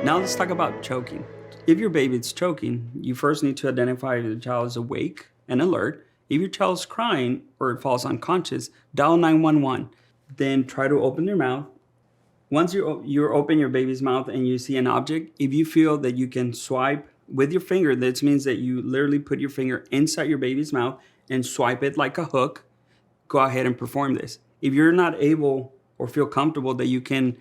Now let's talk about choking. If your baby is choking, you first need to identify if the child is awake and alert. If your child is crying or it falls unconscious, dial 911. Then try to open your mouth. Once you open your baby's mouth and you see an object, if you feel that you can swipe with your finger, that means that you literally put your finger inside your baby's mouth and swipe it like a hook, go ahead and perform this. If you're not able or feel comfortable that you can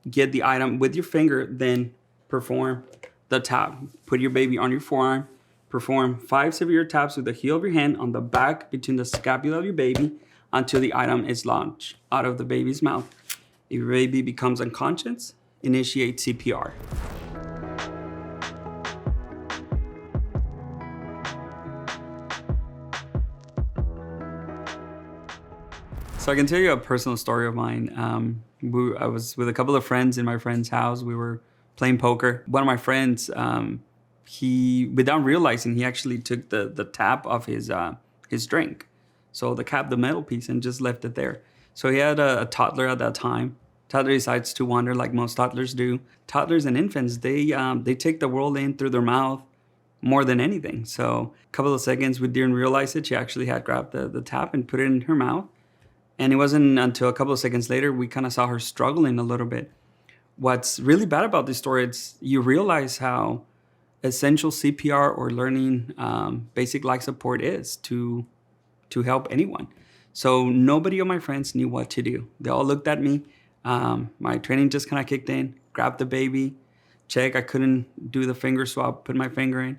get the item with your finger, then perform the tap. Put your baby on your forearm, perform 5 severe taps with the heel of your hand on the back between the scapula of your baby until the item is launched out of the baby's mouth. If your baby becomes unconscious, initiate CPR. So I can tell you a personal story of mine. I was with a couple of friends in my friend's house. We were playing poker. One of my friends, he, without realizing, he actually took the tap off his drink. So the cap, the metal piece, and just left it there. So he had a toddler at that time. Toddler decides to wander like most toddlers do. Toddlers and infants, they take the world in through their mouth more than anything. So a couple of seconds, we didn't realize it. She actually had grabbed the tap and put it in her mouth. And it wasn't until a couple of seconds later, we kind of saw her struggling a little bit. What's really bad about this story is you realize how essential CPR or learning basic life support is to help anyone. So nobody of my friends knew what to do. They all looked at me. My training just kind of kicked in, grabbed the baby, check. I couldn't do the finger swap, put my finger in,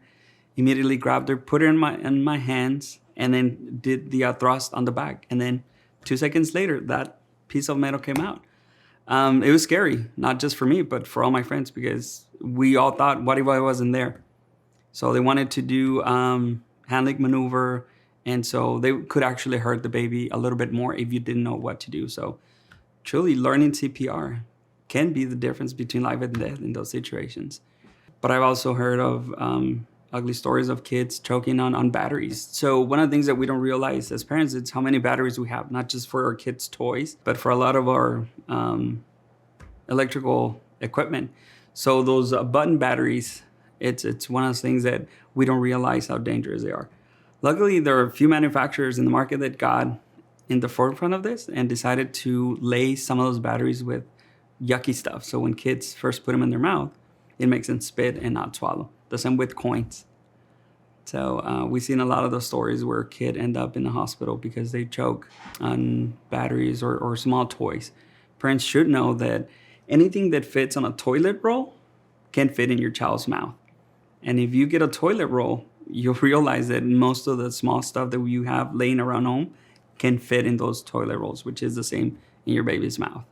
immediately grabbed her, put her in my hands, and then did the thrust on the back. And then 2 seconds later, that piece of metal came out. It was scary, not just for me, but for all my friends, because we all thought, what if I wasn't there? So they wanted to do hand-leg maneuver, and so they could actually hurt the baby a little bit more if you didn't know what to do. So truly, learning CPR can be the difference between life and death in those situations. But I've also heard of ugly stories of kids choking on batteries. So one of the things that we don't realize as parents is how many batteries we have, not just for our kids' toys, but for a lot of our electrical equipment. So those button batteries, it's one of those things that we don't realize how dangerous they are. Luckily, there are a few manufacturers in the market that got in the forefront of this and decided to lace some of those batteries with yucky stuff. So when kids first put them in their mouth, it makes them spit and not swallow. The same with coins. So we've seen a lot of those stories where a kid end up in the hospital because they choke on batteries or small toys. Parents should know that anything that fits on a toilet roll can fit in your child's mouth. And if you get a toilet roll, you'll realize that most of the small stuff that you have laying around home can fit in those toilet rolls, which is the same in your baby's mouth.